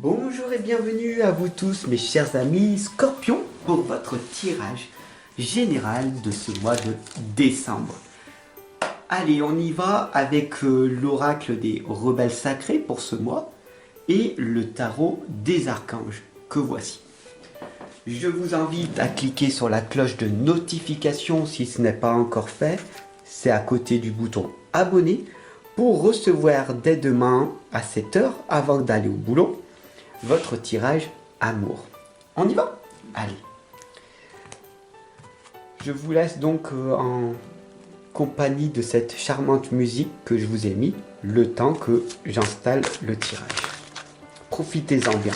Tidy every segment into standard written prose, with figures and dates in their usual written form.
Bonjour et bienvenue à vous tous mes chers amis Scorpions pour votre tirage général de ce mois de décembre. Allez, on y va avec l'oracle des rebelles sacrés pour ce mois et le tarot des archanges que voici. Je vous invite à cliquer sur la cloche de notification si ce n'est pas encore fait. C'est à côté du bouton abonner pour recevoir dès demain à 7h avant d'aller au boulot votre tirage amour. On y va? Allez. Je vous laisse donc en compagnie de cette charmante musique que je vous ai mis le temps que j'installe le tirage. Profitez-en bien.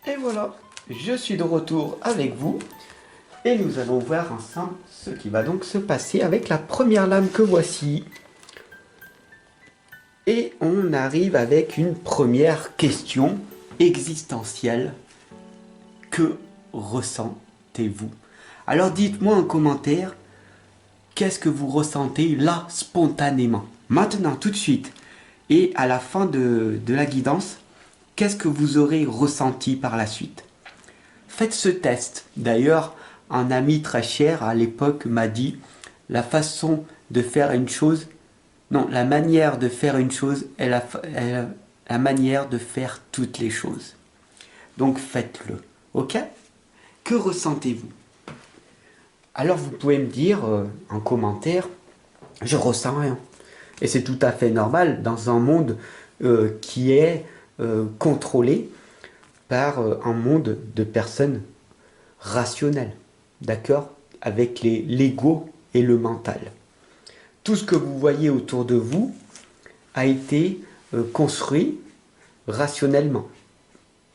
Et voilà, je suis de retour avec vous et nous allons voir ensemble ce qui va donc se passer avec la première lame que voici. Et on arrive avec une première question existentielle. Que ressentez-vous? Alors dites-moi en commentaire, qu'est-ce que vous ressentez là spontanément? Maintenant, tout de suite. Et à la fin de la guidance, qu'est-ce que vous aurez ressenti par la suite? Faites ce test. D'ailleurs, un ami très cher à l'époque m'a dit la façon de faire une chose, non, la manière de faire une chose est la manière de faire toutes les choses. Donc faites-le, ok? Que ressentez-vous? Alors vous pouvez me dire en commentaire, je ressens rien. Et c'est tout à fait normal dans un monde qui est contrôlé par un monde de personnes rationnelles, d'accord? Avec l'ego et le mental. Tout ce que vous voyez autour de vous a été construit rationnellement,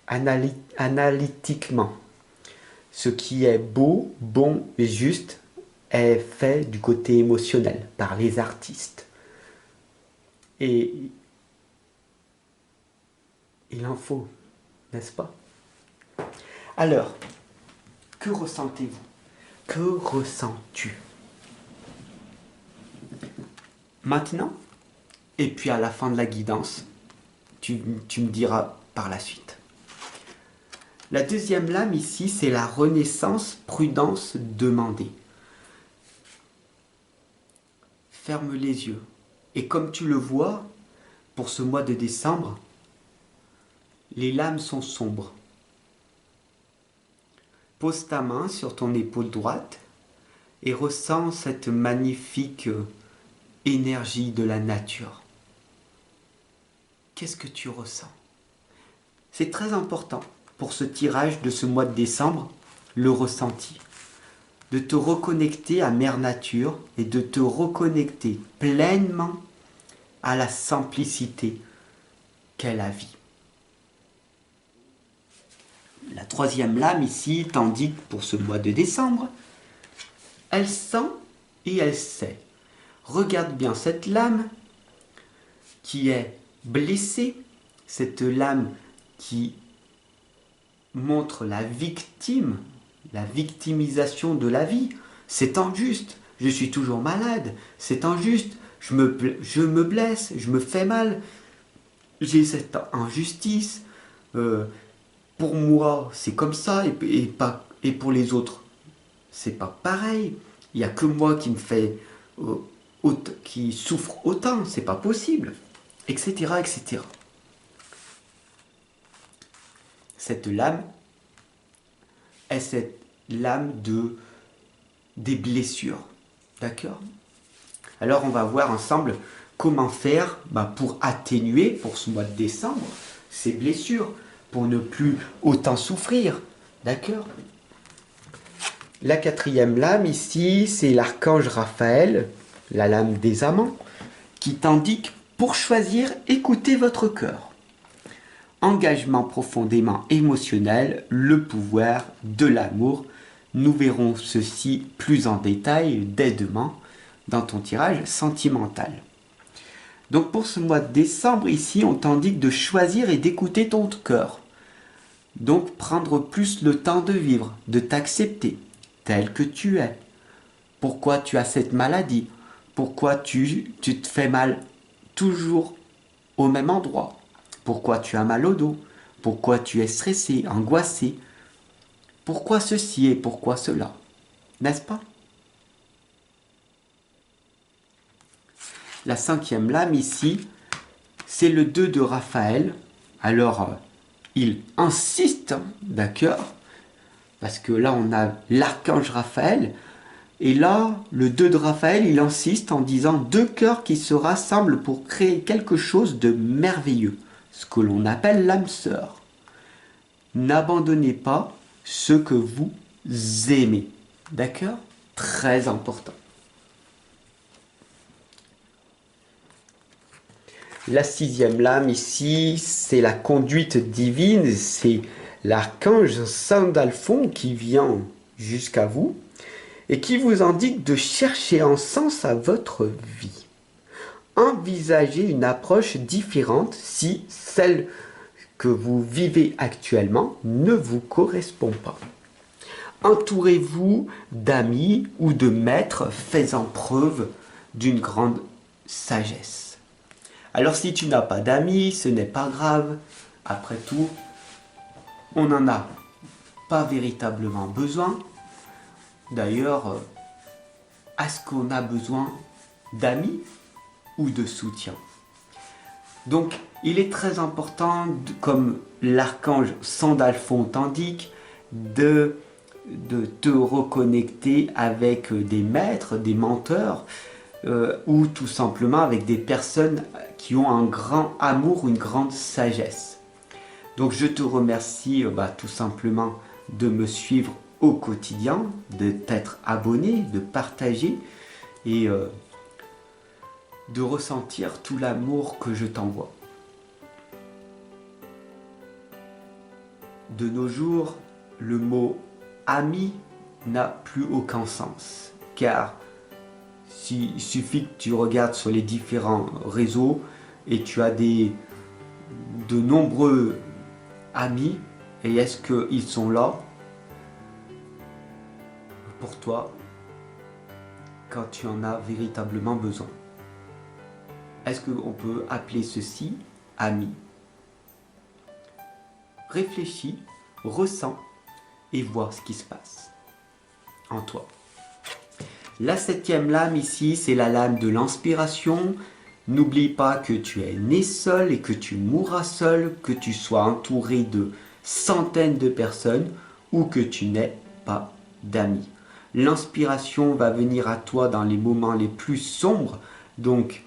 analytiquement. Ce qui est beau, bon et juste est fait du côté émotionnel par les artistes. Et il en faut, n'est-ce pas? Alors, que ressentez-vous? Que ressens-tu? Maintenant, et puis à la fin de la guidance, tu me diras par la suite. La deuxième lame ici, c'est la renaissance, prudence demandée. Ferme les yeux. Et comme tu le vois, pour ce mois de décembre, les lames sont sombres. Pose ta main sur ton épaule droite et ressens cette magnifique énergie de la nature. Qu'est-ce que tu ressens? C'est très important pour ce tirage de ce mois de décembre, le ressenti. De te reconnecter à Mère Nature et de te reconnecter pleinement à la simplicité qu'est la vie. La troisième lame ici t'indique pour ce mois de décembre, elle sent et elle sait. Regarde bien cette lame qui est blessée, cette lame qui montre la victime, la victimisation de la vie. C'est injuste, je suis toujours malade, c'est injuste, je me blesse, je me fais mal, j'ai cette injustice, pour moi c'est comme ça et pour les autres c'est pas pareil, il n'y a que moi qui me fait qui souffre autant, c'est pas possible, etc., etc. Cette lame est cette lame des blessures. D'accord? Alors on va voir ensemble comment faire pour atténuer, pour ce mois de décembre, ces blessures, pour ne plus autant souffrir. D'accord? La quatrième lame ici, c'est l'archange Raphaël, la lame des amants, qui t'indique pour choisir, écoutez votre cœur. Engagement profondément émotionnel, le pouvoir de l'amour Nous verrons ceci plus en détail dès demain dans ton tirage sentimental. Donc pour ce mois de décembre, ici, on t'indique de choisir et d'écouter ton cœur. Donc prendre plus le temps de vivre, de t'accepter tel que tu es. Pourquoi tu as cette maladie? Pourquoi tu te fais mal toujours au même endroit? Pourquoi tu as mal au dos? Pourquoi tu es stressé, angoissé? Pourquoi ceci et pourquoi cela? N'est-ce pas? La 5e lame ici, c'est le 2 de Raphaël. Alors, il insiste, d'accord? Parce que là, on a l'archange Raphaël. Et là, le 2 de Raphaël, il insiste en disant 2 cœurs qui se rassemblent pour créer quelque chose de merveilleux, ce que l'on appelle l'âme sœur. N'abandonnez pas ce que vous aimez. D'accord? Très important. La 6e lame ici, c'est la conduite divine, c'est l'archange Saint-Alphon qui vient jusqu'à vous et qui vous indique de chercher un sens à votre vie. Envisagez une approche différente si celle que vous vivez actuellement ne vous correspond pas. Entourez-vous d'amis ou de maîtres faisant preuve d'une grande sagesse. Alors si tu n'as pas d'amis, ce n'est pas grave. Après tout, on n'en a pas véritablement besoin. D'ailleurs, est-ce qu'on a besoin d'amis ou de soutien? Donc, il est très important, comme l'archange Sandalphon t'indique, de te reconnecter avec des maîtres, des menteurs, ou tout simplement avec des personnes qui ont un grand amour ou une grande sagesse. Donc je te remercie tout simplement de me suivre au quotidien, de t'être abonné, de partager et de ressentir tout l'amour que je t'envoie. De nos jours, le mot ami n'a plus aucun sens, car il suffit que tu regardes sur les différents réseaux et tu as de nombreux amis, et est-ce qu'ils sont là pour toi quand tu en as véritablement besoin? Est-ce qu'on peut appeler ceci ami? Réfléchis, ressens et vois ce qui se passe en toi. La 7e lame ici, c'est la lame de l'inspiration. N'oublie pas que tu es né seul et que tu mourras seul, que tu sois entouré de centaines de personnes ou que tu n'aies pas d'amis. L'inspiration va venir à toi dans les moments les plus sombres, donc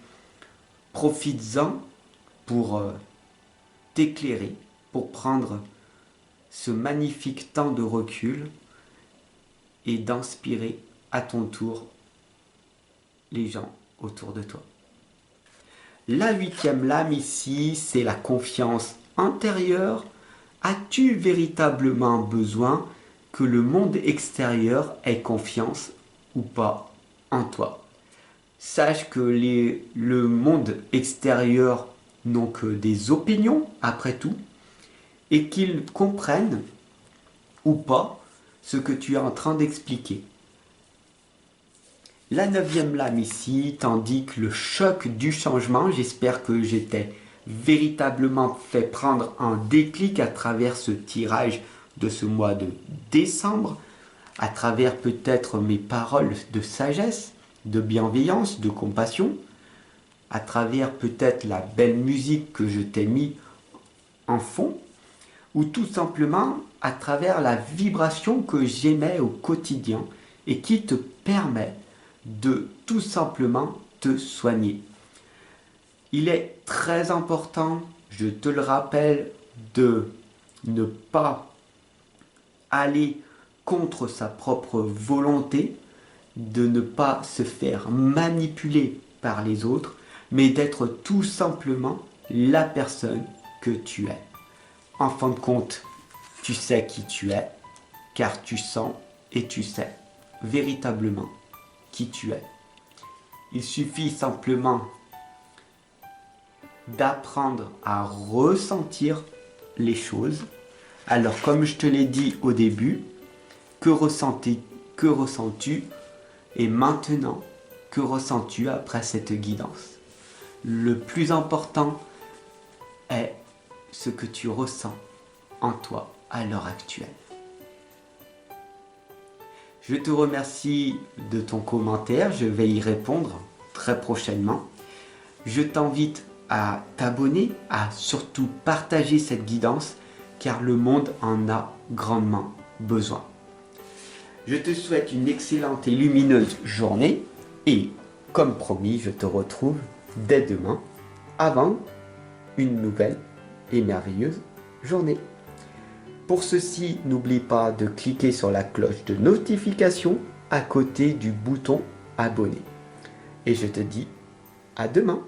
profites-en pour t'éclairer, pour prendre ce magnifique temps de recul et d'inspirer à ton tour les gens autour de toi. La 8e lame ici, c'est la confiance intérieure. As-tu véritablement besoin que le monde extérieur ait confiance ou pas en toi? Sache que le monde extérieur n'ont que des opinions après tout et qu'ils comprennent ou pas ce que tu es en train d'expliquer. La 9e lame ici t'indique le choc du changement. J'espère que j'étais véritablement fait prendre un déclic à travers ce tirage de ce mois de décembre, à travers peut-être mes paroles de sagesse, de bienveillance, de compassion, à travers peut-être la belle musique que je t'ai mis en fond, ou tout simplement à travers la vibration que j'émets au quotidien et qui te permet de tout simplement te soigner. Il est très important, je te le rappelle, de ne pas aller contre sa propre volonté, de ne pas se faire manipuler par les autres, mais d'être tout simplement la personne que tu es. En fin de compte, tu sais qui tu es, car tu sens et tu sais véritablement qui tu es. Il suffit simplement d'apprendre à ressentir les choses. Alors, comme je te l'ai dit au début, que ressens-tu et maintenant, que ressens-tu après cette guidance? Le plus important est ce que tu ressens en toi à l'heure actuelle. Je te remercie de ton commentaire, je vais y répondre très prochainement. Je t'invite à t'abonner, à surtout partager cette guidance, car le monde en a grandement besoin. Je te souhaite une excellente et lumineuse journée et, comme promis, je te retrouve dès demain avant une nouvelle et merveilleuse journée. Pour ceci, n'oublie pas de cliquer sur la cloche de notification à côté du bouton abonner. Et je te dis à demain.